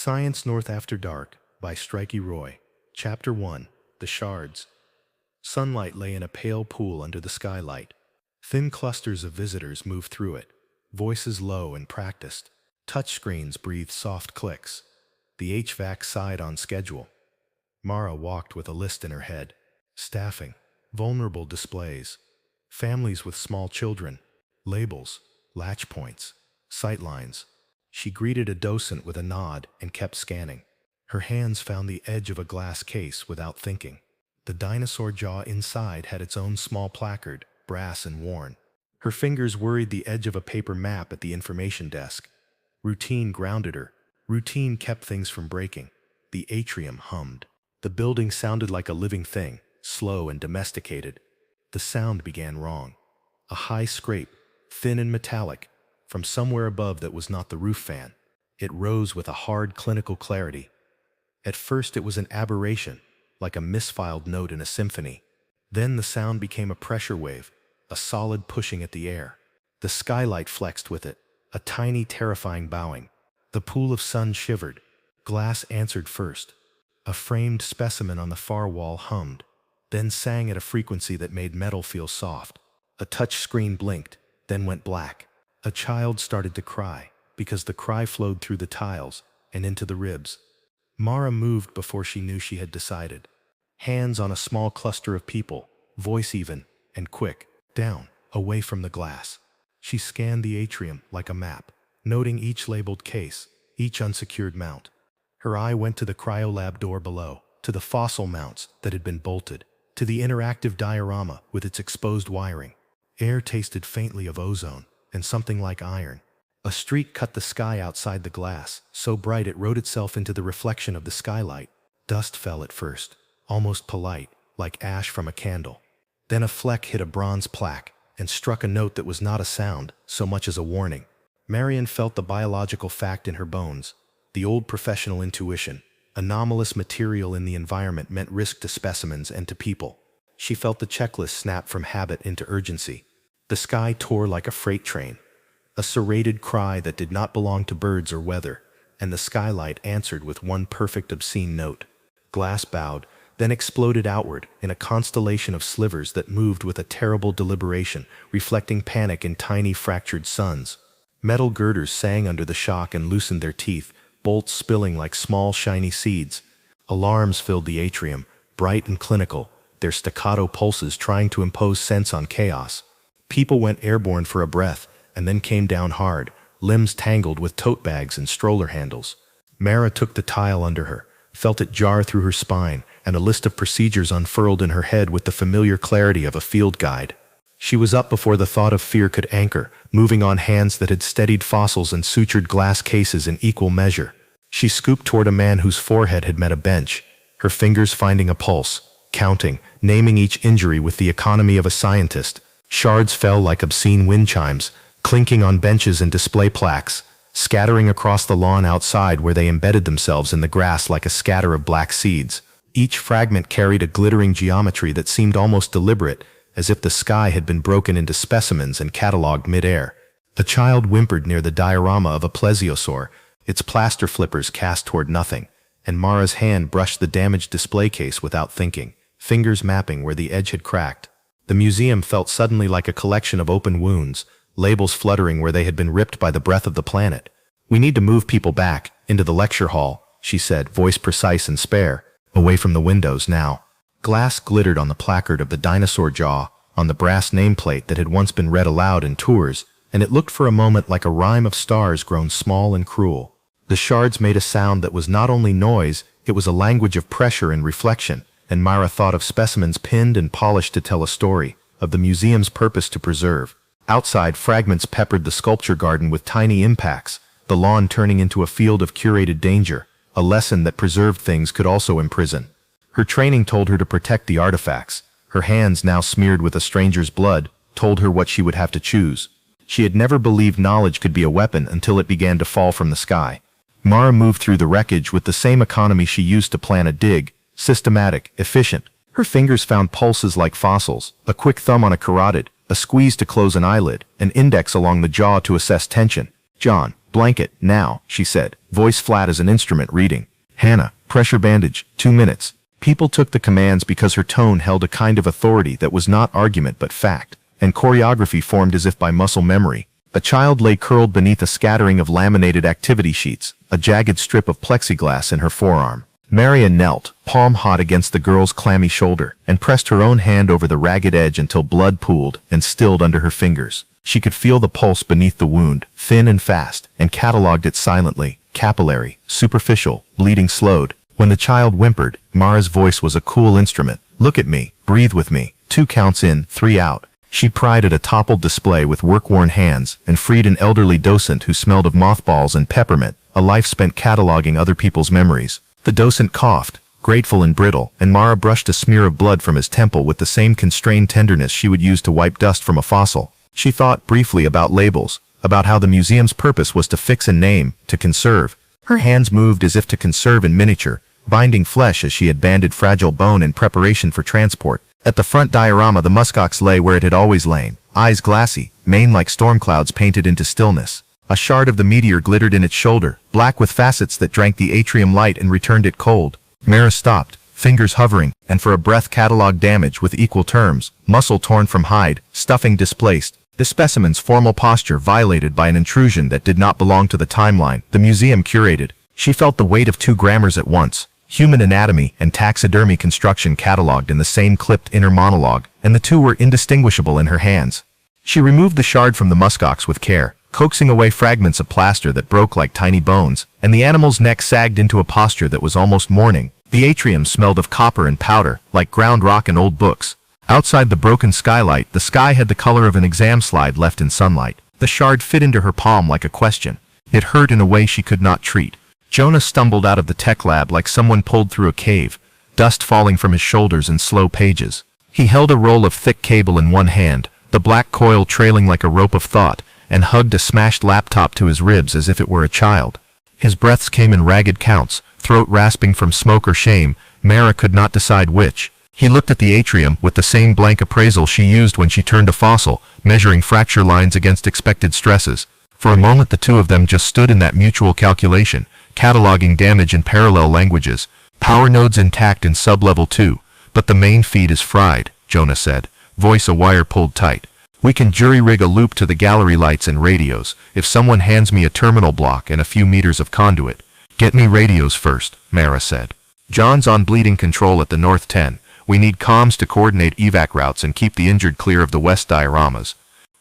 Science North After Dark by Strikey. Chapter 1. The Shards. Sunlight lay in a pale pool under the skylight. Thin clusters of visitors moved through it, voices low and practiced. Touchscreens breathed soft clicks. The HVAC sighed on schedule. Mara walked with a list in her head. Staffing, vulnerable displays, families with small children, labels, latch points, sightlines. She greeted a docent with a nod and kept scanning. Her hands found the edge of a glass case without thinking. The dinosaur jaw inside had its own small placard, brass and worn. Her fingers worried the edge of a paper map at the information desk. Routine grounded her. Routine kept things from breaking. The atrium hummed. The building sounded like a living thing, slow and domesticated. The sound began wrong. A high scrape, thin and metallic, from somewhere above that was not the roof fan. It rose with a hard clinical clarity. At first it was an aberration, like a misfiled note in a symphony. Then the sound became a pressure wave, a solid pushing at the air. The skylight flexed with it, a tiny terrifying bowing. The pool of sun shivered. Glass answered first. A framed specimen on the far wall hummed, then sang at a frequency that made metal feel soft. A touch screen blinked, then went black. A child started to cry, because the cry flowed through the tiles and into the ribs. Mara moved before she knew she had decided. Hands on a small cluster of people, voice even and quick, down, away from the glass. She scanned the atrium like a map, noting each labeled case, each unsecured mount. Her eye went to the cryolab door below, to the fossil mounts that had been bolted, to the interactive diorama with its exposed wiring. Air tasted faintly of ozone and something like iron. A streak cut the sky outside the glass, so bright it wrote itself into the reflection of the skylight. Dust fell at first, almost polite, like ash from a candle. Then a fleck hit a bronze plaque and struck a note that was not a sound so much as a warning. Marion felt the biological fact in her bones, the old professional intuition. Anomalous material in the environment meant risk to specimens and to people. She felt the checklist snap from habit into urgency. The sky tore like a freight train, a serrated cry that did not belong to birds or weather, and the skylight answered with one perfect obscene note. Glass bowed, then exploded outward in a constellation of slivers that moved with a terrible deliberation, reflecting panic in tiny fractured suns. Metal girders sang under the shock and loosened their teeth, bolts spilling like small shiny seeds. Alarms filled the atrium, bright and clinical, their staccato pulses trying to impose sense on chaos. People went airborne for a breath, and then came down hard, limbs tangled with tote bags and stroller handles. Mara took the tile under her, felt it jar through her spine, and a list of procedures unfurled in her head with the familiar clarity of a field guide. She was up before the thought of fear could anchor, moving on hands that had steadied fossils and sutured glass cases in equal measure. She scooped toward a man whose forehead had met a bench, her fingers finding a pulse, counting, naming each injury with the economy of a scientist. Shards fell like obscene wind chimes, clinking on benches and display plaques, scattering across the lawn outside where they embedded themselves in the grass like a scatter of black seeds. Each fragment carried a glittering geometry that seemed almost deliberate, as if the sky had been broken into specimens and catalogued mid-air. A child whimpered near the diorama of a plesiosaur, its plaster flippers cast toward nothing, and Mara's hand brushed the damaged display case without thinking, fingers mapping where the edge had cracked. The museum felt suddenly like a collection of open wounds, labels fluttering where they had been ripped by the breath of the planet. "We need to move people back, into the lecture hall," she said, voice precise and spare, away from the windows now. Glass glittered on the placard of the dinosaur jaw, on the brass nameplate that had once been read aloud in tours, and it looked for a moment like a rhyme of stars grown small and cruel. The shards made a sound that was not only noise, it was a language of pressure and reflection, and Mara thought of specimens pinned and polished to tell a story, of the museum's purpose to preserve. Outside, fragments peppered the sculpture garden with tiny impacts, the lawn turning into a field of curated danger, a lesson that preserved things could also imprison. Her training told her to protect the artifacts. Her hands, now smeared with a stranger's blood, told her what she would have to choose. She had never believed knowledge could be a weapon until it began to fall from the sky. Mara moved through the wreckage with the same economy she used to plan a dig, systematic, efficient. Her fingers found pulses like fossils, a quick thumb on a carotid, a squeeze to close an eyelid, an index along the jaw to assess tension. "John, Blanket, now, she said, voice flat as an instrument reading. Hannah, pressure bandage, 2 minutes. People took the commands because her tone held a kind of authority that was not argument but fact, and choreography formed as if by muscle memory. A child lay curled beneath a scattering of laminated activity sheets, a jagged strip of plexiglass in her forearm. Marian knelt, palm hot against the girl's clammy shoulder, and pressed her own hand over the ragged edge until blood pooled and stilled under her fingers. She could feel the pulse beneath the wound, thin and fast, and catalogued it silently, capillary, superficial, bleeding slowed. When the child whimpered, Mara's voice was a cool instrument. Look at me, breathe with me, 2 counts in, 3 out. She pried at a toppled display with work-worn hands and freed an elderly docent who smelled of mothballs and peppermint, a life spent cataloging other people's memories. The docent coughed, grateful and brittle, and Mara brushed a smear of blood from his temple with the same constrained tenderness she would use to wipe dust from a fossil. She thought briefly about labels, about how the museum's purpose was to fix and name, to conserve. Her hands moved as if to conserve in miniature, binding flesh as she had banded fragile bone in preparation for transport. At the front diorama the muskox lay where it had always lain, eyes glassy, mane like storm clouds painted into stillness. A shard of the meteor glittered in its shoulder, black with facets that drank the atrium light and returned it cold. Mara stopped, fingers hovering, and for a breath catalogued damage with equal terms, muscle torn from hide, stuffing displaced, the specimen's formal posture violated by an intrusion that did not belong to the timeline the museum curated. She felt the weight of 2 grammars at once, human anatomy and taxidermy construction catalogued in the same clipped inner monologue, and the 2 were indistinguishable in her hands. She removed the shard from the muskox with care, coaxing away fragments of plaster that broke like tiny bones, and the animal's neck sagged into a posture that was almost mourning. The atrium smelled of copper and powder, like ground rock and old books. Outside the broken skylight, the sky had the color of an exam slide left in sunlight. The shard fit into her palm like a question. It hurt in a way she could not treat. Jonah stumbled out of the tech lab like someone pulled through a cave, dust falling from his shoulders in slow pages. He held a roll of thick cable in one hand, the black coil trailing like a rope of thought, and hugged a smashed laptop to his ribs as if it were a child. His breaths came in ragged counts, throat rasping from smoke or shame. Mara could not decide which. He looked at the atrium with the same blank appraisal she used when she turned a fossil, measuring fracture lines against expected stresses. For a moment the 2 of them just stood in that mutual calculation, cataloging damage in parallel languages. Power nodes intact in sub-level 2, but the main feed is fried, Jonah said, voice a wire pulled tight. We can jury-rig a loop to the gallery lights and radios, if someone hands me a terminal block and a few meters of conduit. Get me radios first, Mara said. John's on bleeding control at the North 10. We need comms to coordinate evac routes and keep the injured clear of the west dioramas.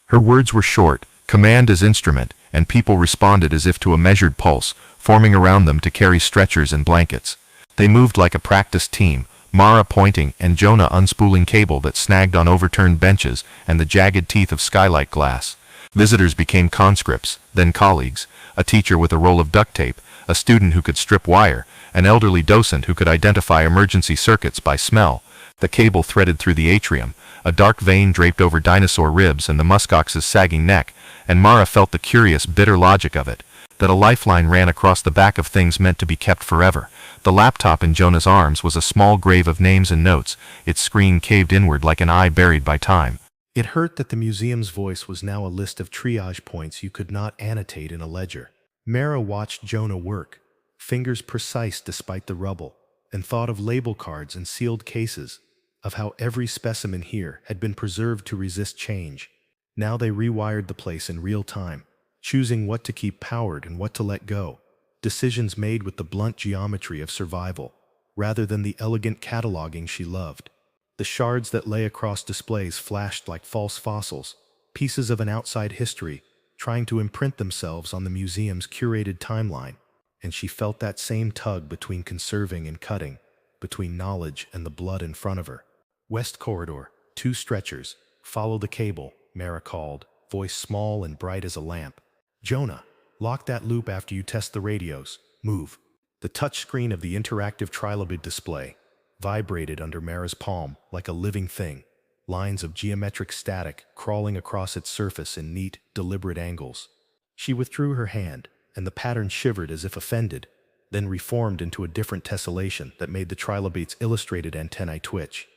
Her words were short, command as instrument, and people responded as if to a measured pulse, forming around them to carry stretchers and blankets. They moved like a practiced team, Mara pointing and Jonah unspooling cable that snagged on overturned benches and the jagged teeth of skylight glass. Visitors became conscripts, then colleagues, a teacher with a roll of duct tape, a student who could strip wire, an elderly docent who could identify emergency circuits by smell. The cable threaded through the atrium, a dark vein draped over dinosaur ribs and the muskox's sagging neck, and Mara felt the curious, bitter logic of it, that a lifeline ran across the back of things meant to be kept forever. The laptop in Jonah's arms was a small grave of names and notes, its screen caved inward like an eye buried by time. It hurt that the museum's voice was now a list of triage points you could not annotate in a ledger. Mara watched Jonah work, fingers precise despite the rubble, and thought of label cards and sealed cases, of how every specimen here had been preserved to resist change. Now they rewired the place in real time, choosing what to keep powered and what to let go. Decisions made with the blunt geometry of survival, rather than the elegant cataloging she loved. The shards that lay across displays flashed like false fossils, pieces of an outside history, trying to imprint themselves on the museum's curated timeline, and she felt that same tug between conserving and cutting, between knowledge and the blood in front of her. West corridor, 2 stretchers, follow the cable, Mara called, voice small and bright as a lamp. Jonah, lock that loop after you test the radios. Move. The touchscreen of the interactive trilobite display vibrated under Mara's palm like a living thing, lines of geometric static crawling across its surface in neat, deliberate angles. She withdrew her hand, and the pattern shivered as if offended, then reformed into a different tessellation that made the trilobite's illustrated antennae twitch.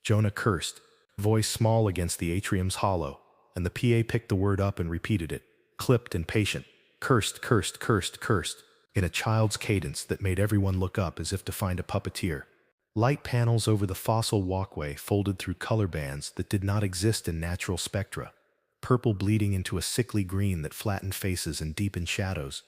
Jonah cursed, voice small against the atrium's hollow, and the PA picked the word up and repeated it, clipped and patient. cursed, cursed, cursed, cursed, in a child's cadence that made everyone look up as if to find a puppeteer. Light panels over the fossil walkway folded through color bands that did not exist in natural spectra, purple bleeding into a sickly green that flattened faces and deepened shadows.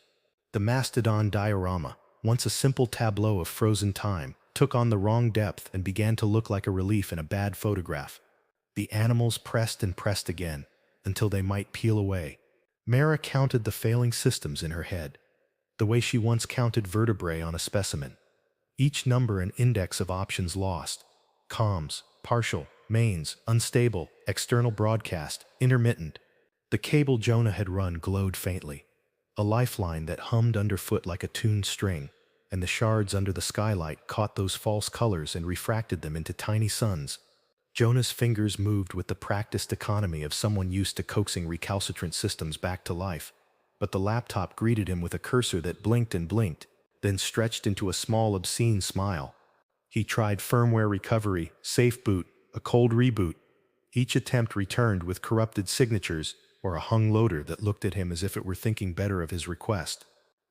The mastodon diorama, once a simple tableau of frozen time, took on the wrong depth and began to look like a relief in a bad photograph. The animals pressed and pressed again, until they might peel away. Mara counted the failing systems in her head, the way she once counted vertebrae on a specimen. Each number an index of options lost. Comms, partial, mains, unstable, external broadcast, intermittent. The cable Jonah had run glowed faintly, a lifeline that hummed underfoot like a tuned string, and the shards under the skylight caught those false colors and refracted them into tiny suns. Jonah's fingers moved with the practiced economy of someone used to coaxing recalcitrant systems back to life, but the laptop greeted him with a cursor that blinked and blinked, then stretched into a small obscene smile. He tried firmware recovery, safe boot, a cold reboot. Each attempt returned with corrupted signatures or a hung loader that looked at him as if it were thinking better of his request.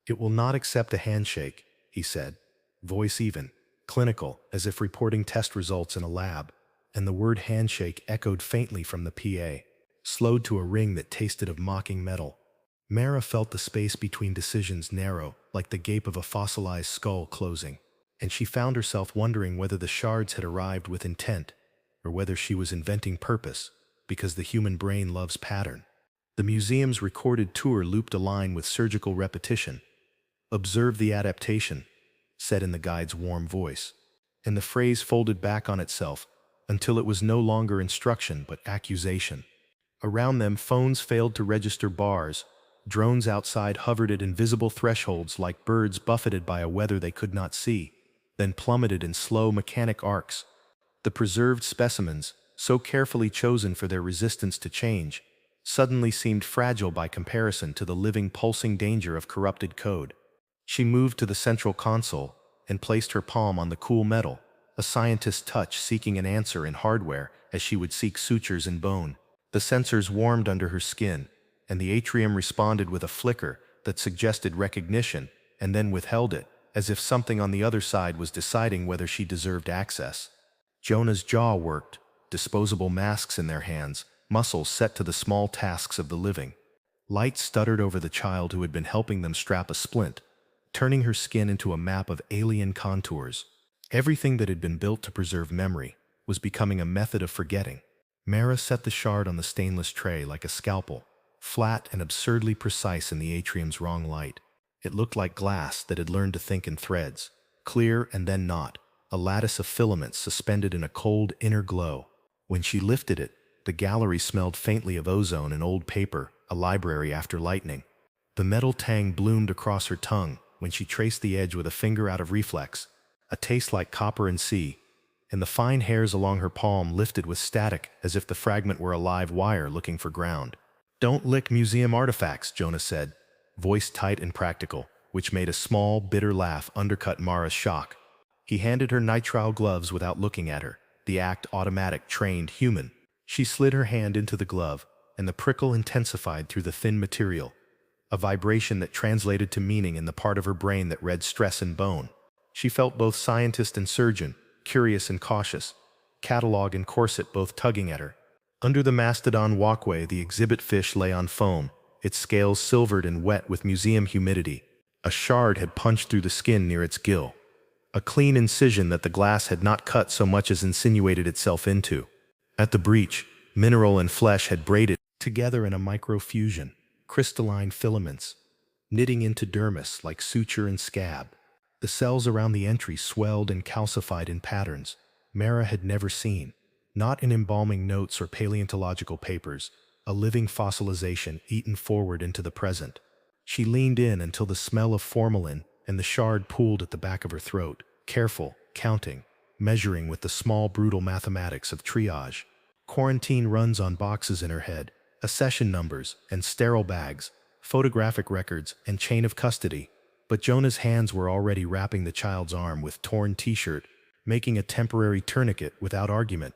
"It will not accept a handshake," he said, voice even, clinical, as if reporting test results in a lab, and the word handshake echoed faintly from the PA, slowed to a ring that tasted of mocking metal. Mara felt the space between decisions narrow, like the gape of a fossilized skull closing, and she found herself wondering whether the shards had arrived with intent, or whether she was inventing purpose, because the human brain loves pattern. The museum's recorded tour looped a line with surgical repetition. "Observe the adaptation," said in the guide's warm voice, and the phrase folded back on itself until it was no longer instruction but accusation. Around them, phones failed to register bars. Drones outside hovered at invisible thresholds like birds buffeted by a weather they could not see, then plummeted in slow mechanic arcs. The preserved specimens, so carefully chosen for their resistance to change, suddenly seemed fragile by comparison to the living pulsing danger of corrupted code. She moved to the central console and placed her palm on the cool metal, a scientist's touch seeking an answer in hardware as she would seek sutures in bone. The sensors warmed under her skin, and the atrium responded with a flicker that suggested recognition and then withheld it, as if something on the other side was deciding whether she deserved access. Jonah's jaw worked, disposable masks in their hands, muscles set to the small tasks of the living. Light stuttered over the child who had been helping them strap a splint, turning her skin into a map of alien contours. Everything that had been built to preserve memory was becoming a method of forgetting. Mara set the shard on the stainless tray like a scalpel, flat and absurdly precise in the atrium's wrong light. It looked like glass that had learned to think in threads, clear and then not, a lattice of filaments suspended in a cold inner glow. When she lifted it, the gallery smelled faintly of ozone and old paper, a library after lightning. The metal tang bloomed across her tongue when she traced the edge with a finger out of reflex, a taste like copper and sea, and the fine hairs along her palm lifted with static as if the fragment were a live wire looking for ground. "Don't lick museum artifacts," Jonah said, voice tight and practical, which made a small, bitter laugh undercut Mara's shock. He handed her nitrile gloves without looking at her, the act automatic, trained, human. She slid her hand into the glove, and the prickle intensified through the thin material, a vibration that translated to meaning in the part of her brain that read stress and bone. She felt both scientist and surgeon, curious and cautious, catalog and corset both tugging at her. Under the mastodon walkway, the exhibit fish lay on foam, its scales silvered and wet with museum humidity. A shard had punched through the skin near its gill, a clean incision that the glass had not cut so much as insinuated itself into. At the breach, mineral and flesh had braided together in a microfusion, crystalline filaments, knitting into dermis like suture and scab. The cells around the entry swelled and calcified in patterns Mara had never seen, not in embalming notes or paleontological papers, a living fossilization eaten forward into the present. She leaned in until the smell of formalin and the shard pooled at the back of her throat, careful, counting, measuring with the small brutal mathematics of triage. Quarantine runs on boxes in her head, accession numbers and sterile bags, photographic records and chain of custody. But Jonah's hands were already wrapping the child's arm with torn t-shirt, making a temporary tourniquet without argument.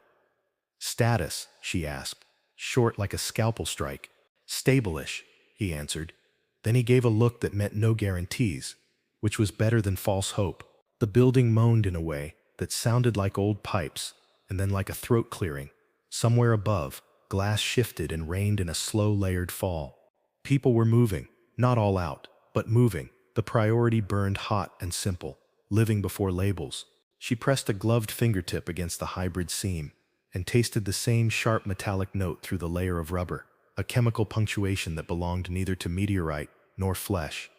"Status?" she asked, short like a scalpel strike. "Stable-ish," he answered, Then he gave a look that meant no guarantees, which was better than false hope. The building moaned in a way that sounded like old pipes, and then like a throat clearing. Somewhere above, glass shifted and rained in a slow layered fall. People were moving, not all out, but moving. The priority burned hot and simple, living before labels. She pressed a gloved fingertip against the hybrid seam and tasted the same sharp metallic note through the layer of rubber, a chemical punctuation that belonged neither to meteorite nor flesh.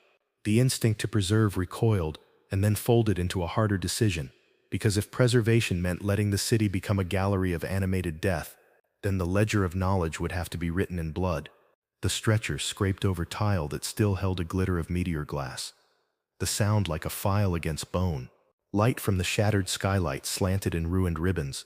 The instinct to preserve recoiled and then folded into a harder decision, because if preservation meant letting the city become a gallery of animated death, then the ledger of knowledge would have to be written in blood. The stretcher scraped over tile that still held a glitter of meteor glass. The sound like a file against bone. Light from the shattered skylight slanted in ruined ribbons,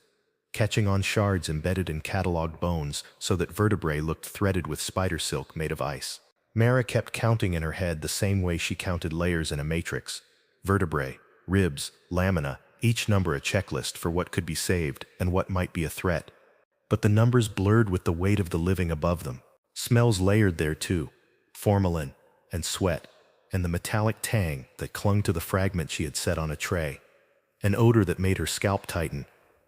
catching on shards embedded in cataloged bones so that vertebrae looked threaded with spider silk made of ice. Mara kept counting in her head the same way she counted layers in a matrix. Vertebrae, ribs, lamina, each number a checklist for what could be saved and what might be a threat. But the numbers blurred with the weight of the living above them. Smells layered there too, formalin and sweat, and the metallic tang that clung to the fragment she had set on a tray. An odor that made her scalp tighten,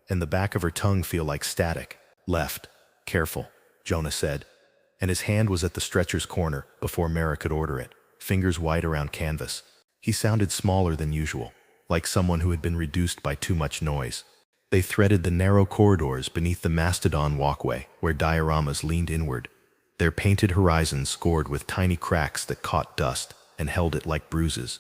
and the back of her tongue feel like static. Left. Careful, Jonah said, and his hand was at the stretcher's corner before Mara could order it, fingers wide around canvas. He sounded smaller than usual, like someone who had been reduced by too much noise. They threaded the narrow corridors beneath the mastodon walkway where dioramas leaned inward, their painted horizons scored with tiny cracks that caught dust and held it like bruises.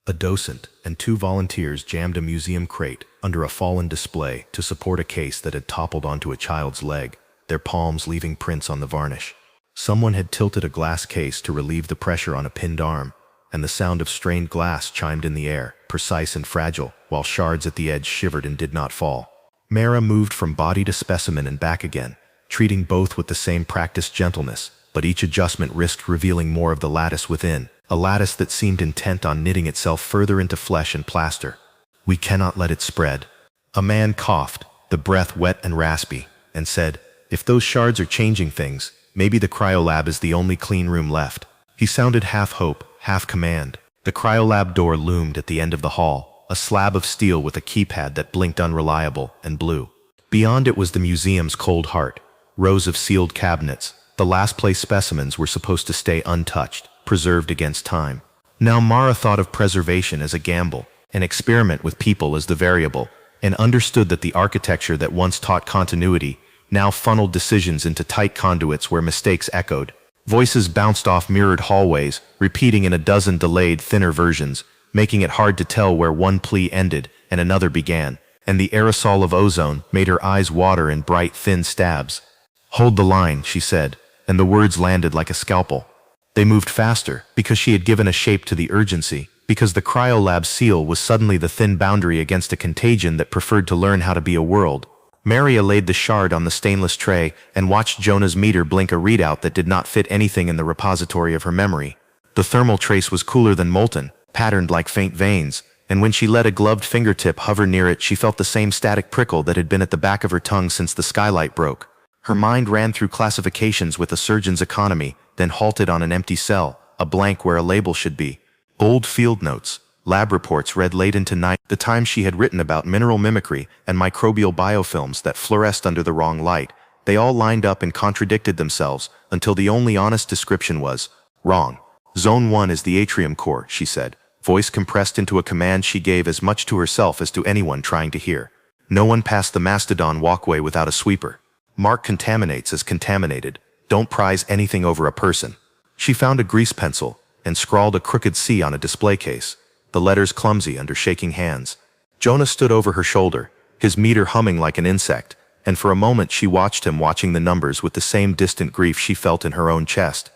A docent and 2 volunteers jammed a museum crate under a fallen display to support a case that had toppled onto a child's leg, their palms leaving prints on the varnish. Someone had tilted a glass case to relieve the pressure on a pinned arm, and the sound of strained glass chimed in the air, precise and fragile, while shards at the edge shivered and did not fall. Mara moved from body to specimen and back again, treating both with the same practiced gentleness, but each adjustment risked revealing more of the lattice within, a lattice that seemed intent on knitting itself further into flesh and plaster. We cannot let it spread. A man coughed, the breath wet and raspy, and said, if those shards are changing things, maybe the cryolab is the only clean room left. He sounded half hope, half command. The cryolab door loomed at the end of the hall, a slab of steel with a keypad that blinked unreliable and blue. Beyond it was the museum's cold heart, rows of sealed cabinets. The last place specimens were supposed to stay untouched, preserved against time. Now Mara thought of preservation as a gamble, an experiment with people as the variable, and understood that the architecture that once taught continuity now funneled decisions into tight conduits where mistakes echoed. Voices bounced off mirrored hallways, repeating in a dozen delayed, thinner versions, making it hard to tell where one plea ended and another began, and the aerosol of ozone made her eyes water in bright, thin stabs. Hold the line, she said, and the words landed like a scalpel. They moved faster, because she had given a shape to the urgency, because the cryolab seal was suddenly the thin boundary against a contagion that preferred to learn how to be a world. Maria laid the shard on the stainless tray and watched Jonah's meter blink a readout that did not fit anything in the repository of her memory. The thermal trace was cooler than molten, patterned like faint veins, and when she let a gloved fingertip hover near it, she felt the same static prickle that had been at the back of her tongue since the skylight broke. Her mind ran through classifications with a surgeon's economy, then halted on an empty cell, a blank where a label should be. Old field notes, lab reports read late into night, the time she had written about mineral mimicry and microbial biofilms that fluoresced under the wrong light. They all lined up and contradicted themselves until the only honest description was, wrong. Zone 1 is the atrium core, she said, voice compressed into a command she gave as much to herself as to anyone trying to hear. No one passed the mastodon walkway without a sweeper. Mark contaminates as contaminated. Don't prize anything over a person. She found a grease pencil and scrawled a crooked C on a display case, the letters clumsy under shaking hands. Jonah stood over her shoulder, his meter humming like an insect, and for a moment she watched him watching the numbers with the same distant grief she felt in her own chest.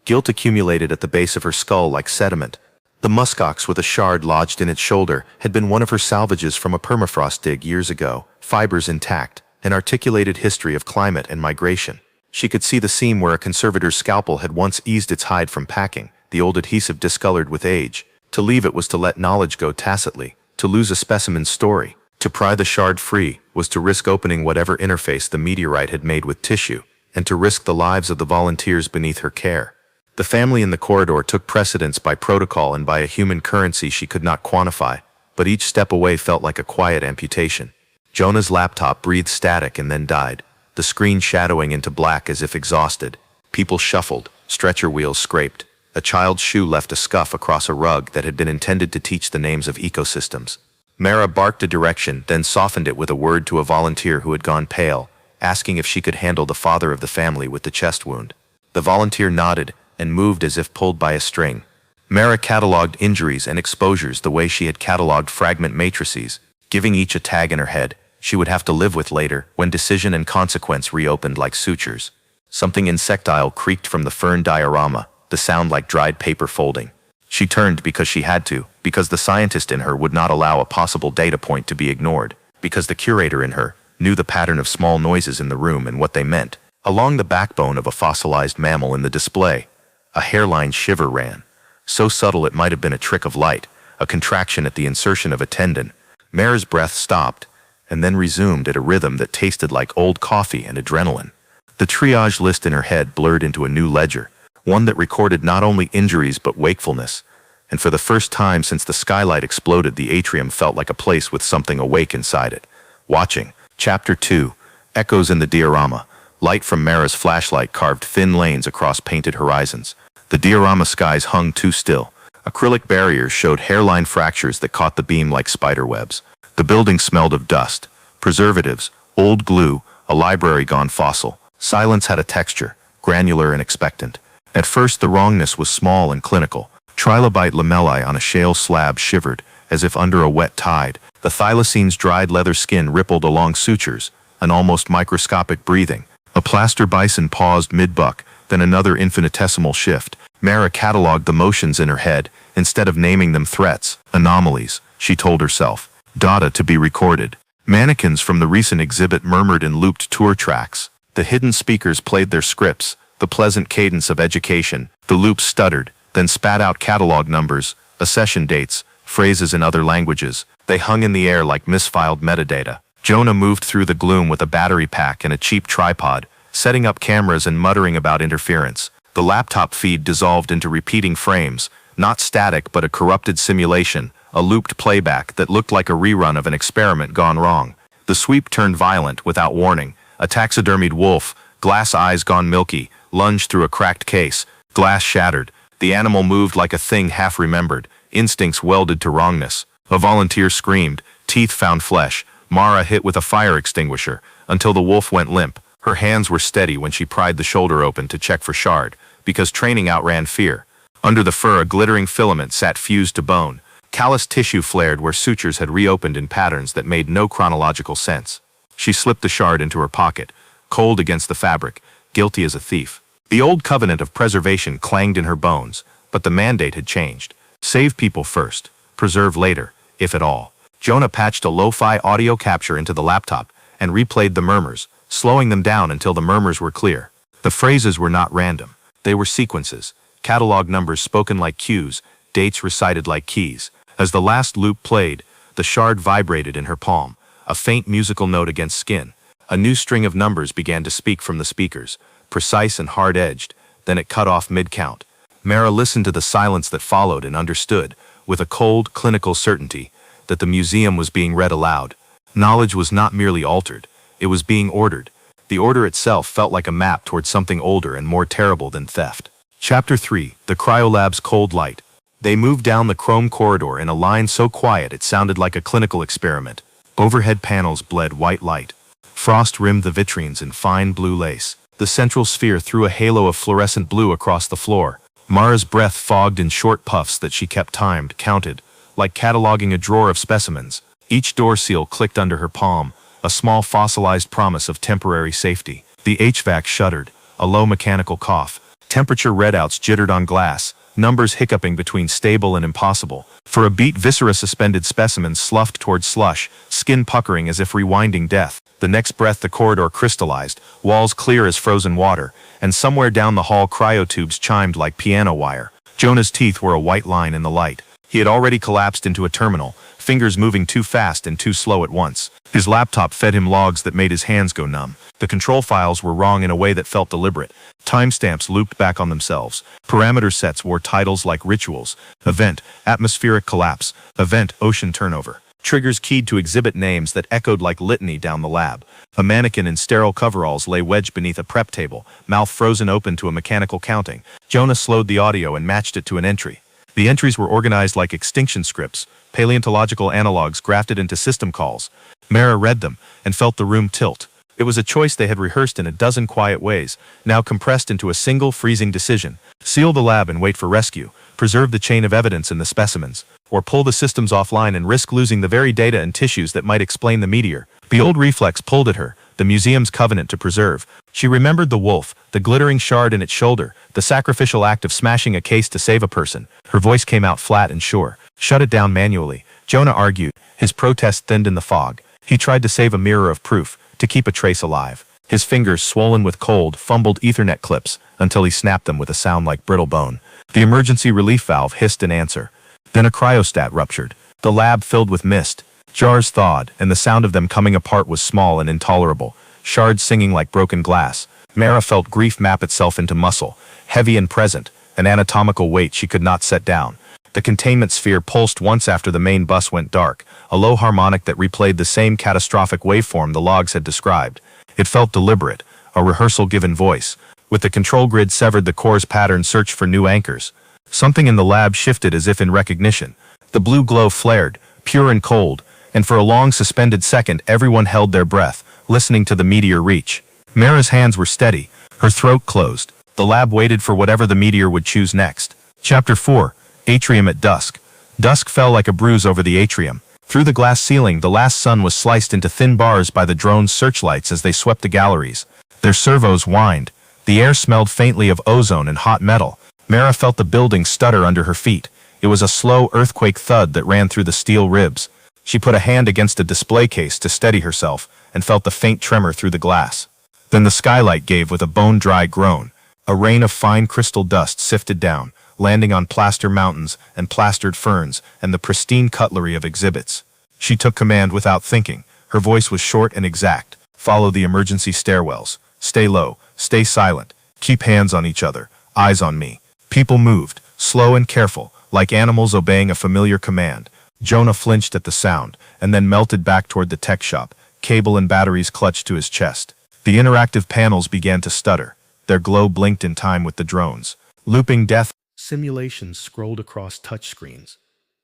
Guilt accumulated at the base of her skull like sediment. The muskox with a shard lodged in its shoulder had been one of her salvages from a permafrost dig years ago, fibers intact, an articulated history of climate and migration. She could see the seam where a conservator's scalpel had once eased its hide from packing, the old adhesive discolored with age. To leave it was to let knowledge go tacitly, to lose a specimen's story. To pry the shard free was to risk opening whatever interface the meteorite had made with tissue, and to risk the lives of the volunteers beneath her care. The family in the corridor took precedence by protocol and by a human currency she could not quantify, but each step away felt like a quiet amputation. Jonah's laptop breathed static and then died, the screen shadowing into black as if exhausted. People shuffled, stretcher wheels scraped. A child's shoe left a scuff across a rug that had been intended to teach the names of ecosystems. Mara barked a direction, then softened it with a word to a volunteer who had gone pale, asking if she could handle the father of the family with the chest wound. The volunteer nodded and moved as if pulled by a string. Mara catalogued injuries and exposures the way she had catalogued fragment matrices, giving each a tag in her head she would have to live with later when decision and consequence reopened like sutures. Something insectile creaked from the fern diorama, the sound like dried paper folding. She turned because she had to, because the scientist in her would not allow a possible data point to be ignored, because the curator in her knew the pattern of small noises in the room and what they meant. Along the backbone of a fossilized mammal in the display, a hairline shiver ran, so subtle it might have been a trick of light, a contraction at the insertion of a tendon. Mara's breath stopped, and then resumed at a rhythm that tasted like old coffee and adrenaline. The triage list in her head blurred into a new ledger, one that recorded not only injuries but wakefulness, and for the first time since the skylight exploded, the atrium felt like a place with something awake inside it. Watching. Chapter 2. Echoes in the diorama. Light from Mara's flashlight carved thin lanes across painted horizons. The diorama skies hung too still. Acrylic barriers showed hairline fractures that caught the beam like spider webs. The building smelled of dust, preservatives, old glue, a library gone fossil. Silence had a texture, granular and expectant. At first the wrongness was small and clinical. Trilobite lamellae on a shale slab shivered, as if under a wet tide. The thylacine's dried leather skin rippled along sutures, an almost microscopic breathing. A plaster bison paused mid-buck, then another infinitesimal shift. Mara catalogued the motions in her head, instead of naming them threats, anomalies, she told herself. Data to be recorded. Mannequins from the recent exhibit murmured in looped tour tracks. The hidden speakers played their scripts, the pleasant cadence of education. The loops stuttered, then spat out catalog numbers, accession dates, phrases in other languages. They hung in the air like misfiled metadata. Jonah moved through the gloom with a battery pack and a cheap tripod, setting up cameras and muttering about interference. The laptop feed dissolved into repeating frames, not static but a corrupted simulation, a looped playback that looked like a rerun of an experiment gone wrong. The sweep turned violent without warning. A taxidermied wolf, glass eyes gone milky, lunged through a cracked case. Glass shattered. The animal moved like a thing half remembered, instincts welded to wrongness. A volunteer screamed, teeth found flesh. Mara hit with a fire extinguisher, until the wolf went limp. Her hands were steady when she pried the shoulder open to check for shard, because training outran fear. Under the fur a glittering filament sat fused to bone. Callous tissue flared where sutures had reopened in patterns that made no chronological sense. She slipped the shard into her pocket, cold against the fabric, guilty as a thief. The old covenant of preservation clanged in her bones, but the mandate had changed. Save people first, preserve later, if at all. Jonah patched a lo-fi audio capture into the laptop and replayed the murmurs, slowing them down until the murmurs were clear. The phrases were not random. They were sequences, catalog numbers spoken like cues, dates recited like keys. As the last loop played, the shard vibrated in her palm, a faint musical note against skin. A new string of numbers began to speak from the speakers, precise and hard-edged, then it cut off mid-count. Mara listened to the silence that followed and understood, with a cold, clinical certainty, that the museum was being read aloud. Knowledge was not merely altered, it was being ordered. The order itself felt like a map toward something older and more terrible than theft. Chapter 3. The Cryolab's Cold Light. They moved down the chrome corridor in a line so quiet it sounded like a clinical experiment. Overhead panels bled white light. Frost rimmed the vitrines in fine blue lace. The central sphere threw a halo of fluorescent blue across the floor. Mara's breath fogged in short puffs that she kept timed, counted, like cataloging a drawer of specimens. Each door seal clicked under her palm, a small fossilized promise of temporary safety. The HVAC shuddered, a low mechanical cough. Temperature readouts jittered on glass, numbers hiccuping between stable and impossible. For a beat, viscera-suspended specimens sloughed toward slush, skin puckering as if rewinding death. The next breath the corridor crystallized, walls clear as frozen water, and somewhere down the hall cryotubes chimed like piano wire. Jonah's teeth were a white line in the light. He had already collapsed into a terminal, fingers moving too fast and too slow at once. His laptop fed him logs that made his hands go numb. The control files were wrong in a way that felt deliberate. Timestamps looped back on themselves. Parameter sets wore titles like rituals. Event, atmospheric collapse. Event, ocean turnover. Triggers keyed to exhibit names that echoed like litany down the lab. A mannequin in sterile coveralls lay wedged beneath a prep table, mouth frozen open to a mechanical counting. Jonah slowed the audio and matched it to an entry. The entries were organized like extinction scripts, paleontological analogs grafted into system calls. Mara read them and felt the room tilt. It was a choice they had rehearsed in a dozen quiet ways, now compressed into a single freezing decision. Seal the lab and wait for rescue, preserve the chain of evidence in the specimens, or pull the systems offline and risk losing the very data and tissues that might explain the meteor. The old reflex pulled at her, the museum's covenant to preserve. She remembered the wolf, the glittering shard in its shoulder, the sacrificial act of smashing a case to save a person. Her voice came out flat and sure. Shut it down manually, Jonah argued. His protest thinned in the fog. He tried to save a mirror of proof, to keep a trace alive. His fingers, swollen with cold, fumbled Ethernet clips until he snapped them with a sound like brittle bone. The emergency relief valve hissed in answer. Then a cryostat ruptured. The lab filled with mist. Jars thawed, and the sound of them coming apart was small and intolerable. Shards singing like broken glass. Mara felt grief map itself into muscle, heavy and present, an anatomical weight she could not set down. The containment sphere pulsed once after the main bus went dark, a low harmonic that replayed the same catastrophic waveform the logs had described. It felt deliberate, a rehearsal given voice. With the control grid severed, the core's pattern searched for new anchors. Something in the lab shifted as if in recognition. The blue glow flared, pure and cold, and for a long suspended second everyone held their breath, listening to the meteor reach. Mara's hands were steady, her throat closed. The lab waited for whatever the meteor would choose next. Chapter 4. Atrium at dusk. Dusk fell like a bruise over the atrium. Through the glass ceiling, the last sun was sliced into thin bars by the drone's searchlights as they swept the galleries. Their servos whined. The air smelled faintly of ozone and hot metal. Mara felt the building stutter under her feet. It was a slow earthquake thud that ran through the steel ribs. She put a hand against a display case to steady herself and felt the faint tremor through the glass. Then the skylight gave with a bone-dry groan. A rain of fine crystal dust sifted down, landing on plaster mountains and plastered ferns and the pristine cutlery of exhibits. She took command without thinking. Her voice was short and exact. Follow the emergency stairwells. Stay low. Stay silent. Keep hands on each other. Eyes on me. People moved, slow and careful, like animals obeying a familiar command. Jonah flinched at the sound, and then melted back toward the tech shop, cable and batteries clutched to his chest. The interactive panels began to stutter. Their glow blinked in time with the drones. Looping death Simulations scrolled across touchscreens,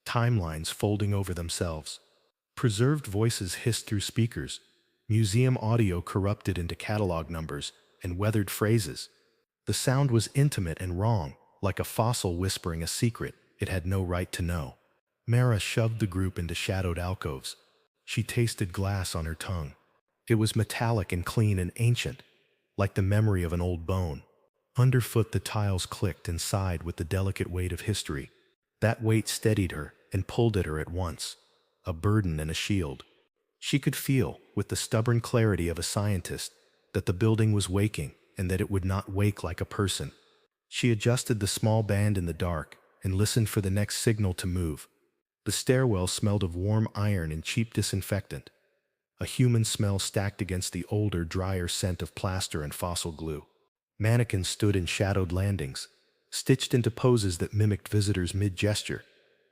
timelines folding over themselves. Preserved voices hissed through speakers, museum audio corrupted into catalog numbers and weathered phrases. The sound was intimate and wrong, like a fossil whispering a secret it had no right to know. Mara shoved the group into shadowed alcoves. She tasted glass on her tongue. It was metallic and clean and ancient, like the memory of an old bone. Underfoot the tiles clicked and sighed with the delicate weight of history. That weight steadied her and pulled at her at once, a burden and a shield. She could feel, with the stubborn clarity of a scientist, that the building was waking and that it would not wake like a person. She adjusted the small band in the dark and listened for the next signal to move. The stairwell smelled of warm iron and cheap disinfectant. A human smell stacked against the older, drier scent of plaster and fossil glue. Mannequins stood in shadowed landings, stitched into poses that mimicked visitors mid-gesture,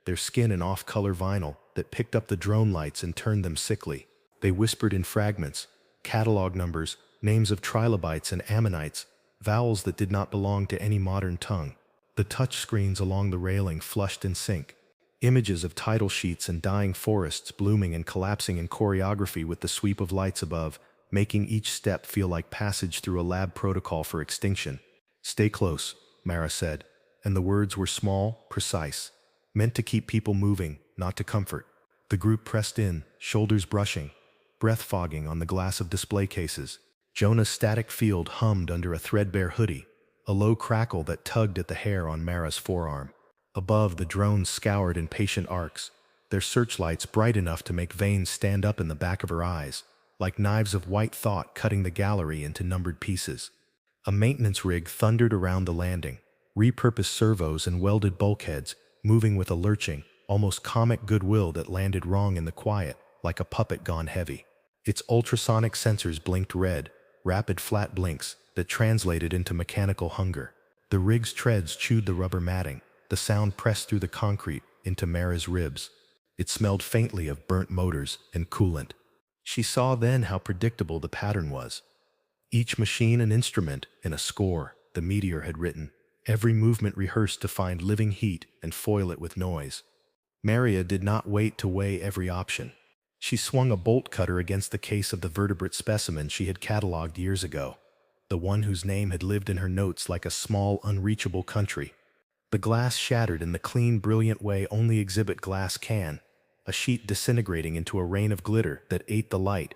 their skin an off-color vinyl that picked up the drone lights and turned them sickly. They whispered in fragments, catalog numbers, names of trilobites and ammonites, vowels that did not belong to any modern tongue. The touch screens along the railing flushed in sync, images of tidal sheets and dying forests blooming and collapsing in choreography with the sweep of lights above, making each step feel like passage through a lab protocol for extinction. "Stay close," Mara said, and the words were small, precise, meant to keep people moving, not to comfort. The group pressed in, shoulders brushing, breath fogging on the glass of display cases. Jonah's static field hummed under a threadbare hoodie, a low crackle that tugged at the hair on Mara's forearm. Above, the drones scoured in patient arcs, their searchlights bright enough to make veins stand up in the back of her eyes, like knives of white thought cutting the gallery into numbered pieces. A maintenance rig thundered around the landing, repurposed servos and welded bulkheads, moving with a lurching, almost comic goodwill that landed wrong in the quiet, like a puppet gone heavy. Its ultrasonic sensors blinked red, rapid flat blinks that translated into mechanical hunger. The rig's treads chewed the rubber matting, the sound pressed through the concrete into Mara's ribs. It smelled faintly of burnt motors and coolant. She saw then how predictable the pattern was. Each machine an instrument and a score the meteor had written, every movement rehearsed to find living heat and foil it with noise. Maria did not wait to weigh every option. She swung a bolt cutter against the case of the vertebrate specimen she had catalogued years ago, the one whose name had lived in her notes like a small, unreachable country. The glass shattered in the clean, brilliant way only exhibit glass can, a sheet disintegrating into a rain of glitter that ate the light.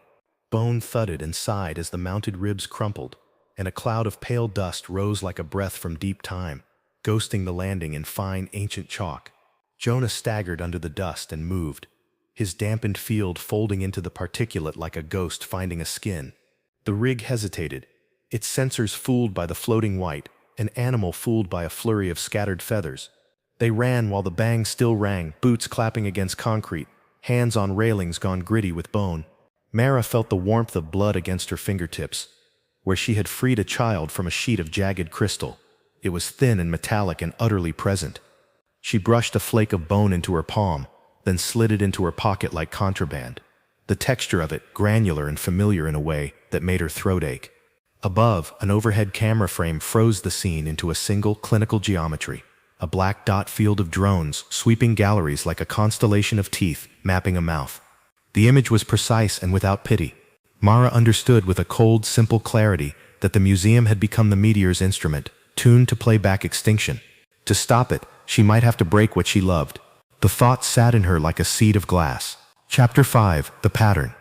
Bone thudded and sighed as the mounted ribs crumpled, and a cloud of pale dust rose like a breath from deep time, ghosting the landing in fine, ancient chalk. Jonah staggered under the dust and moved, his dampened field folding into the particulate like a ghost finding a skin. The rig hesitated, its sensors fooled by the floating white, an animal fooled by a flurry of scattered feathers. They ran while the bang still rang, boots clapping against concrete, hands on railings gone gritty with bone. Mara felt the warmth of blood against her fingertips, where she had freed a child from a sheet of jagged crystal. It was thin and metallic and utterly present. She brushed a flake of bone into her palm, then slid it into her pocket like contraband. The texture of it, granular and familiar in a way that made her throat ache. Above, an overhead camera frame froze the scene into a single clinical geometry, a black dot field of drones sweeping galleries like a constellation of teeth mapping a mouth. The image was precise and without pity. Mara understood with a cold, simple clarity that the museum had become the meteor's instrument, tuned to play back extinction. To stop it, she might have to break what she loved. The thought sat in her like a seed of glass. Chapter 5, The Pattern.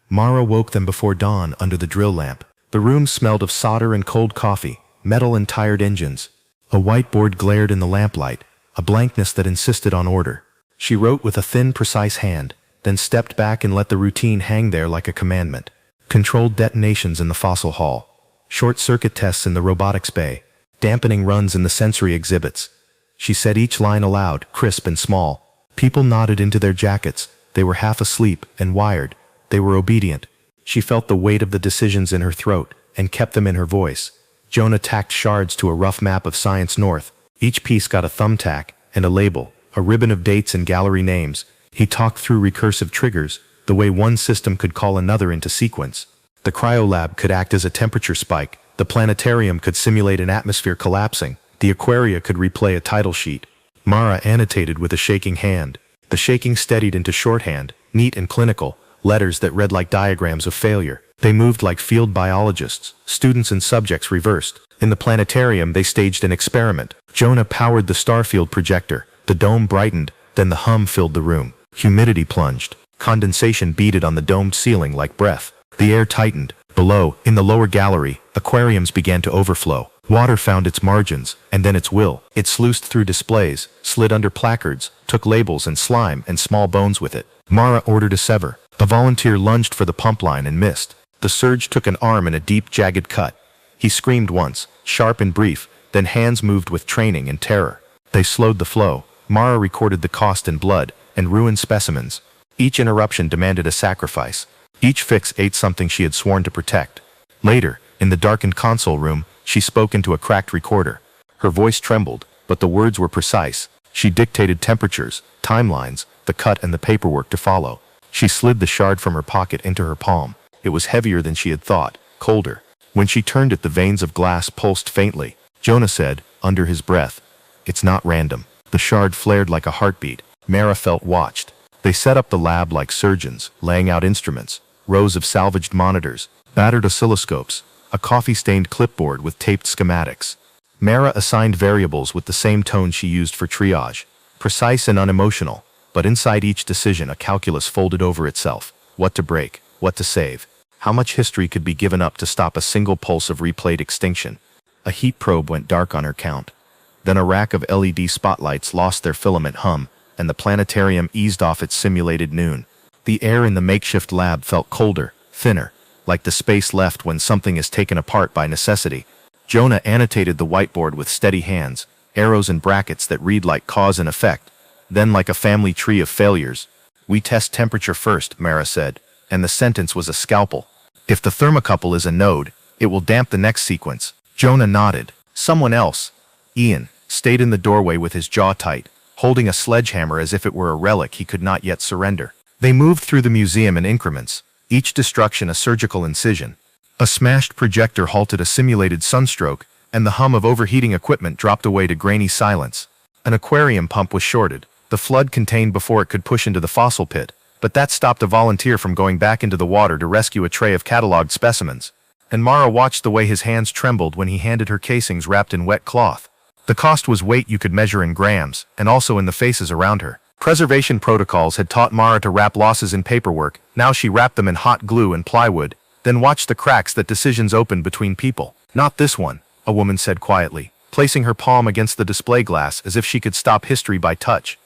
Mara woke them before dawn under the drill lamp. The room smelled of solder and cold coffee, metal and tired engines. A whiteboard glared in the lamplight, a blankness that insisted on order. She wrote with a thin, precise hand, then stepped back and let the routine hang there like a commandment. Controlled detonations in the fossil hall, short-circuit tests in the robotics bay, dampening runs in the sensory exhibits. She said each line aloud, crisp and small. People nodded into their jackets. They were half asleep and wired. They were obedient. She felt the weight of the decisions in her throat and kept them in her voice. Jonah tacked shards to a rough map of Science North. Each piece got a thumbtack and a label, a ribbon of dates and gallery names. He talked through recursive triggers, the way one system could call another into sequence. The cryolab could act as a temperature spike. The planetarium could simulate an atmosphere collapsing. The aquaria could replay a title sheet. Mara annotated with a shaking hand. The shaking steadied into shorthand, neat and clinical, letters that read like diagrams of failure. They moved like field biologists, students and subjects reversed. In the planetarium, they staged an experiment. Jonah powered the starfield projector. The dome brightened, then the hum filled the room. Humidity plunged. Condensation beaded on the domed ceiling like breath. The air tightened. Below, in the lower gallery, aquariums began to overflow. Water found its margins, and then its will. It sluiced through displays, slid under placards, took labels and slime and small bones with it. Mara ordered a sever. A volunteer lunged for the pump line and missed. The surge took an arm in a deep, jagged cut. He screamed once, sharp and brief, then hands moved with training and terror. They slowed the flow. Mara recorded the cost in blood and ruined specimens. Each interruption demanded a sacrifice. Each fix ate something she had sworn to protect. Later, in the darkened console room, she spoke into a cracked recorder. Her voice trembled, but the words were precise. She dictated temperatures, timelines, the cut and the paperwork to follow. She slid the shard from her pocket into her palm. It was heavier than she had thought, colder. When she turned it, the veins of glass pulsed faintly. Jonah said, under his breath, "It's not random." The shard flared like a heartbeat. Mara felt watched. They set up the lab like surgeons, laying out instruments, rows of salvaged monitors, battered oscilloscopes, a coffee-stained clipboard with taped schematics. Mara assigned variables with the same tone she used for triage, precise and unemotional, but inside each decision a calculus folded over itself. What to break, what to save, how much history could be given up to stop a single pulse of replayed extinction. A heat probe went dark on her count. Then a rack of LED spotlights lost their filament hum, and the planetarium eased off its simulated noon. The air in the makeshift lab felt colder, thinner, like the space left when something is taken apart by necessity. Jonah annotated the whiteboard with steady hands, arrows and brackets that read like cause and effect. then like a family tree of failures. "We test temperature first," Mara said, and the sentence was a scalpel. "If the thermocouple is a node, it will damp the next sequence." Jonah nodded. Someone else, Ian, stayed in the doorway with his jaw tight, holding a sledgehammer as if it were a relic he could not yet surrender. They moved through the museum in increments, each destruction a surgical incision. A smashed projector halted a simulated sunstroke, and the hum of overheating equipment dropped away to grainy silence. An aquarium pump was shorted, the flood contained before it could push into the fossil pit, but that stopped a volunteer from going back into the water to rescue a tray of catalogued specimens. And Mara watched the way his hands trembled when he handed her casings wrapped in wet cloth. The cost was weight you could measure in grams, and also in the faces around her. Preservation protocols had taught Mara to wrap losses in paperwork. Now she wrapped them in hot glue and plywood, then watched the cracks that decisions opened between people. "Not this one," a woman said quietly, placing her palm against the display glass as if she could stop history by touch.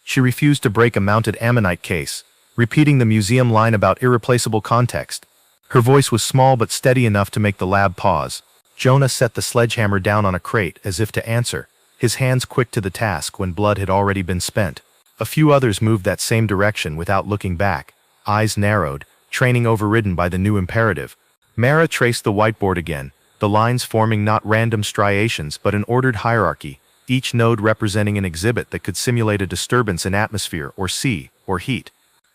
She refused to break a mounted ammonite case, repeating the museum line about irreplaceable context. Her voice was small but steady enough to make the lab pause. Jonah set the sledgehammer down on a crate as if to answer, his hands quick to the task when blood had already been spent. A few others moved that same direction without looking back, eyes narrowed, training overridden by the new imperative. Mara traced the whiteboard again, the lines forming not random striations but an ordered hierarchy, each node representing an exhibit that could simulate a disturbance in atmosphere or sea or heat.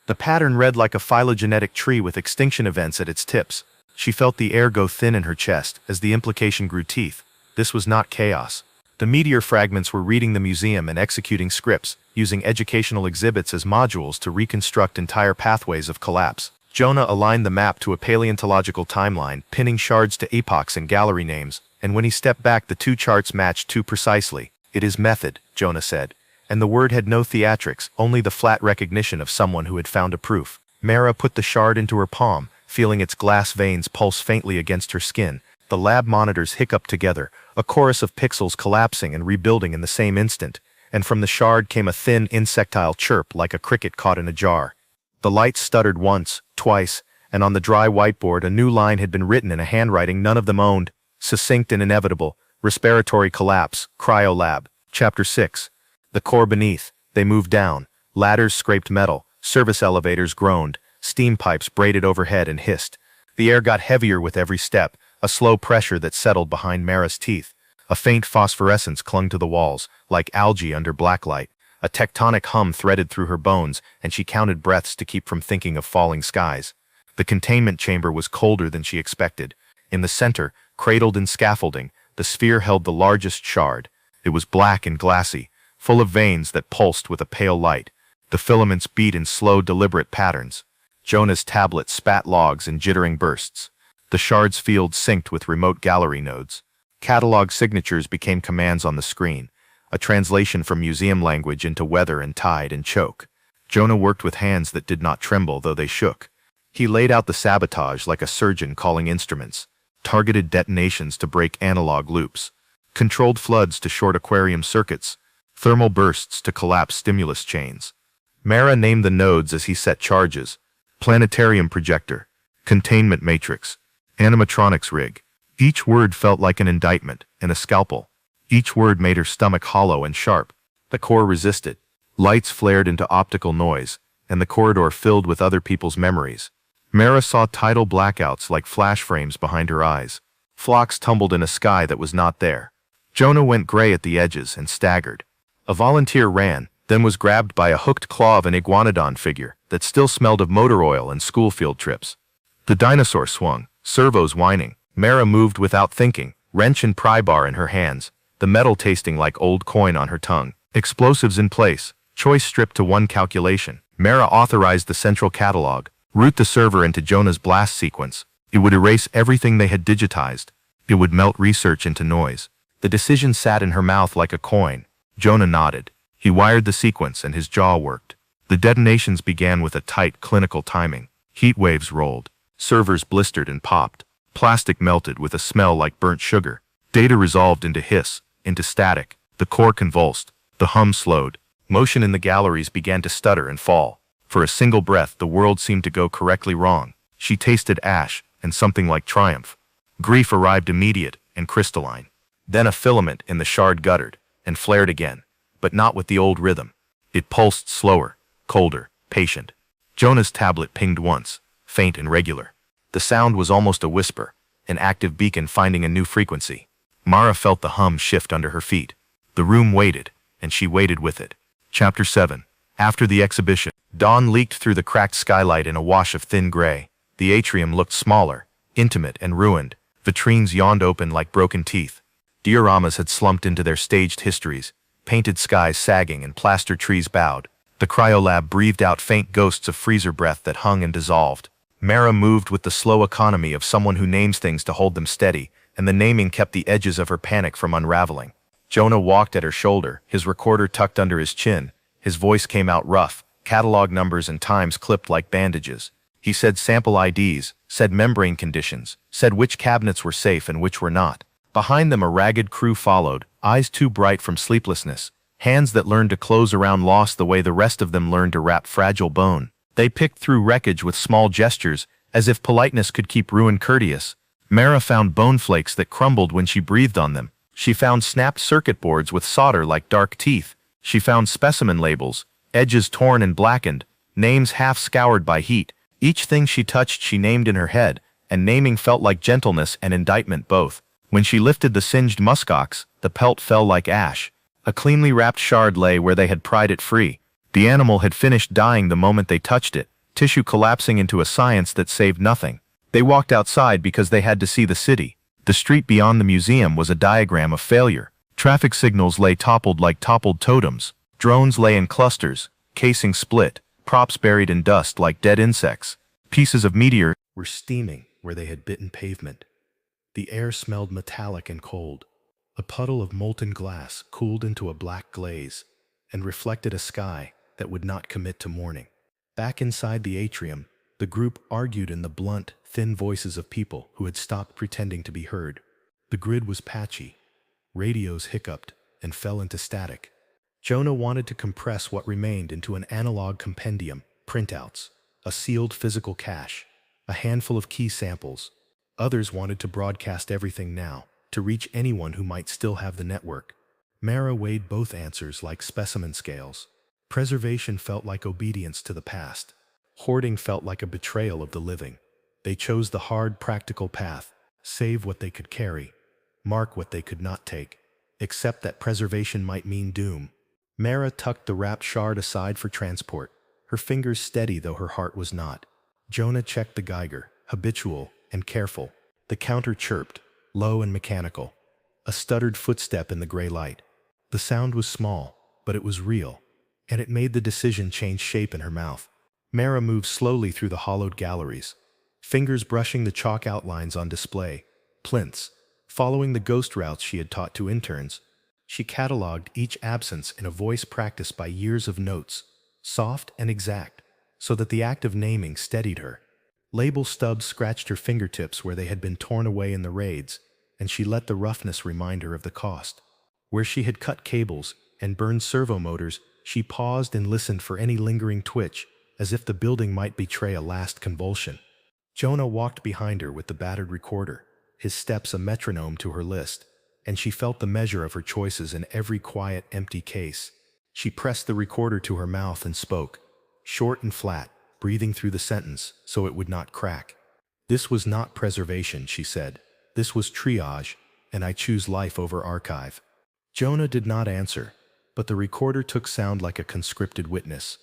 The pattern read like a phylogenetic tree with extinction events at its tips. She felt the air go thin in her chest as the implication grew teeth. This was not chaos. The meteor fragments were reading the museum and executing scripts, using educational exhibits as modules to reconstruct entire pathways of collapse. Jonah aligned the map to a paleontological timeline, pinning shards to epochs and gallery names, and when he stepped back the two charts matched too precisely. "It is method," Jonah said, and the word had no theatrics, only the flat recognition of someone who had found a proof. Mara put the shard into her palm, feeling its glass veins pulse faintly against her skin. The lab monitors hiccuped together, a chorus of pixels collapsing and rebuilding in the same instant, and from the shard came a thin insectile chirp like a cricket caught in a jar. The lights stuttered once, twice, and on the dry whiteboard a new line had been written in a handwriting none of them owned, succinct and inevitable: respiratory collapse, cryolab. Chapter 6. The core beneath. They moved down. Ladders scraped metal, service elevators groaned, steam pipes braided overhead and hissed. The air got heavier with every step, a slow pressure that settled behind Mara's teeth. A faint phosphorescence clung to the walls, like algae under blacklight. A tectonic hum threaded through her bones, and she counted breaths to keep from thinking of falling skies. The containment chamber was colder than she expected. In the center, cradled in scaffolding, the sphere held the largest shard. It was black and glassy, full of veins that pulsed with a pale light. The filaments beat in slow, deliberate patterns. Jonah's tablet spat logs in jittering bursts. The shard's field synced with remote gallery nodes. Catalog signatures became commands on the screen, a translation from museum language into weather and tide and choke. Jonah worked with hands that did not tremble, though they shook. He laid out the sabotage like a surgeon calling instruments, targeted detonations to break analog loops, controlled floods to short aquarium circuits, thermal bursts to collapse stimulus chains. Mara named the nodes as he set charges: planetarium projector, containment matrix, animatronics rig. Each word felt like an indictment and a scalpel. Each word made her stomach hollow and sharp. The core resisted. Lights flared into optical noise, and the corridor filled with other people's memories. Mara saw tidal blackouts like flash frames behind her eyes. Flocks tumbled in a sky that was not there. Jonah went gray at the edges and staggered. A volunteer ran, then was grabbed by a hooked claw of an iguanodon figure that still smelled of motor oil and school field trips. The dinosaur swung, servos whining. Mara moved without thinking, wrench and pry bar in her hands, the metal tasting like old coin on her tongue. Explosives in place, choice stripped to one calculation. Mara authorized the central catalog, route the server into Jonah's blast sequence. It would erase everything they had digitized. It would melt research into noise. The decision sat in her mouth like a coin. Jonah nodded. He wired the sequence and his jaw worked. The detonations began with a tight, clinical timing. Heat waves rolled. Servers blistered and popped. Plastic melted with a smell like burnt sugar. Data resolved into hiss, into static. The core convulsed. The hum slowed. Motion in the galleries began to stutter and fall. For a single breath, the world seemed to go correctly wrong. She tasted ash and something like triumph. Grief arrived immediate and crystalline. Then a filament in the shard guttered and flared again, but not with the old rhythm. It pulsed slower, colder, patient. Jonah's tablet pinged once, faint and regular. The sound was almost a whisper, an active beacon finding a new frequency. Mara felt the hum shift under her feet. The room waited, and she waited with it. Chapter 7. After the exhibition, dawn leaked through the cracked skylight in a wash of thin gray. The atrium looked smaller, intimate and ruined. Vitrines yawned open like broken teeth. Dioramas had slumped into their staged histories, painted skies sagging and plaster trees bowed. The cryolab breathed out faint ghosts of freezer breath that hung and dissolved. Mara moved with the slow economy of someone who names things to hold them steady, and the naming kept the edges of her panic from unraveling. Jonah walked at her shoulder, his recorder tucked under his chin. His voice came out rough, catalog numbers and times clipped like bandages. He said sample IDs, said membrane conditions, said which cabinets were safe and which were not. Behind them a ragged crew followed, eyes too bright from sleeplessness, hands that learned to close around loss the way the rest of them learned to wrap fragile bone. They picked through wreckage with small gestures, as if politeness could keep ruin courteous. Mara found bone flakes that crumbled when she breathed on them. She found snapped circuit boards with solder like dark teeth. She found specimen labels, edges torn and blackened, names half scoured by heat. Each thing she touched she named in her head, and naming felt like gentleness and indictment both. When she lifted the singed muskox, the pelt fell like ash. A cleanly wrapped shard lay where they had pried it free. The animal had finished dying the moment they touched it, tissue collapsing into a science that saved nothing. They walked outside because they had to see the city. The street beyond the museum was a diagram of failure. Traffic signals lay toppled like toppled totems. Drones lay in clusters, casings split, props buried in dust like dead insects. Pieces of meteor were steaming where they had bitten pavement. The air smelled metallic and cold. A puddle of molten glass cooled into a black glaze and reflected a sky that would not commit to morning. Back inside the atrium, the group argued in the blunt, thin voices of people who had stopped pretending to be heard. The grid was patchy. Radios hiccuped and fell into static. Jonah wanted to compress what remained into an analog compendium, printouts, a sealed physical cache, a handful of key samples. Others wanted to broadcast everything now, to reach anyone who might still have the network. Mara weighed both answers like specimen scales. Preservation felt like obedience to the past. Hoarding felt like a betrayal of the living. They chose the hard, practical path. Save what they could carry. Mark what they could not take. Accept that preservation might mean doom. Mara tucked the wrapped shard aside for transport, her fingers steady though her heart was not. Jonah checked the Geiger, habitual and careful. The counter chirped, low and mechanical. A stuttered footstep in the gray light. The sound was small, but it was real, and it made the decision change shape in her mouth. Mara moved slowly through the hollowed galleries, fingers brushing the chalk outlines on display, plinths, following the ghost routes she had taught to interns. She cataloged each absence in a voice practiced by years of notes, soft and exact, so that the act of naming steadied her. Label stubs scratched her fingertips where they had been torn away in the raids, and she let the roughness remind her of the cost. Where she had cut cables and burned servo motors, she paused and listened for any lingering twitch, as if the building might betray a last convulsion. Jonah walked behind her with the battered recorder, his steps a metronome to her list, and she felt the measure of her choices in every quiet, empty case. She pressed the recorder to her mouth and spoke, short and flat, breathing through the sentence so it would not crack. "This was not preservation," she said. "This was triage, and I choose life over archive." Jonah did not answer, but the recorder took sound like a conscripted witness,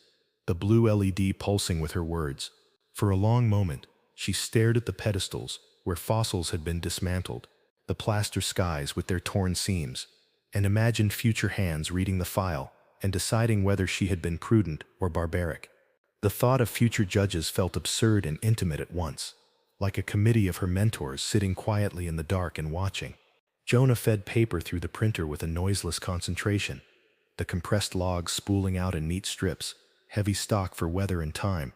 the blue LED pulsing with her words. For a long moment, she stared at the pedestals where fossils had been dismantled, the plaster skies with their torn seams, and imagined future hands reading the file and deciding whether she had been prudent or barbaric. The thought of future judges felt absurd and intimate at once, like a committee of her mentors sitting quietly in the dark and watching. Jonah fed paper through the printer with a noiseless concentration, the compressed logs spooling out in neat strips, heavy stock for weather and time.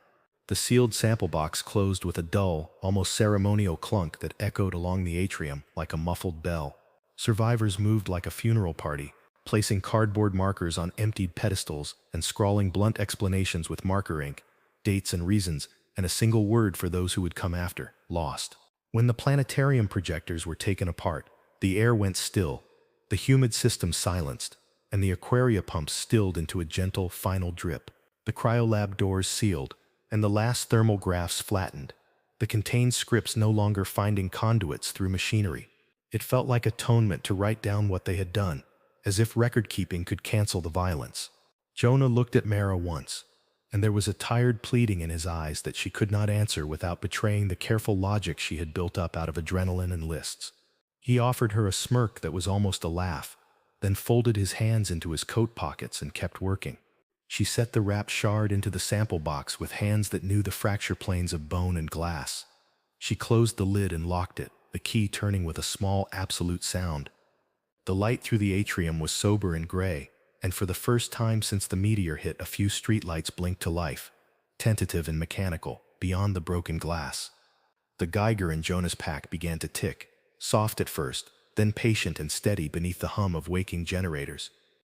The sealed sample box closed with a dull, almost ceremonial clunk that echoed along the atrium like a muffled bell. Survivors moved like a funeral party, placing cardboard markers on emptied pedestals and scrawling blunt explanations with marker ink, dates and reasons, and a single word for those who would come after: lost. When the planetarium projectors were taken apart, the air went still, the humid system silenced. and the aquaria pumps stilled into a gentle, final drip. The cryolab doors sealed, and the last thermal graphs flattened, the contained scripts no longer finding conduits through machinery. It felt like atonement to write down what they had done, as if record-keeping could cancel the violence. Jonah looked at Mara once, and there was a tired pleading in his eyes that she could not answer without betraying the careful logic she had built up out of adrenaline and lists. He offered her a smirk that was almost a laugh, then folded his hands into his coat pockets and kept working. She set the wrapped shard into the sample box with hands that knew the fracture planes of bone and glass. She closed the lid and locked it, the key turning with a small absolute sound. The light through the atrium was sober and gray, and for the first time since the meteor hit, a few streetlights blinked to life, tentative and mechanical, beyond the broken glass. The Geiger in Jonah's pack began to tick, soft at first, then patient and steady beneath the hum of waking generators.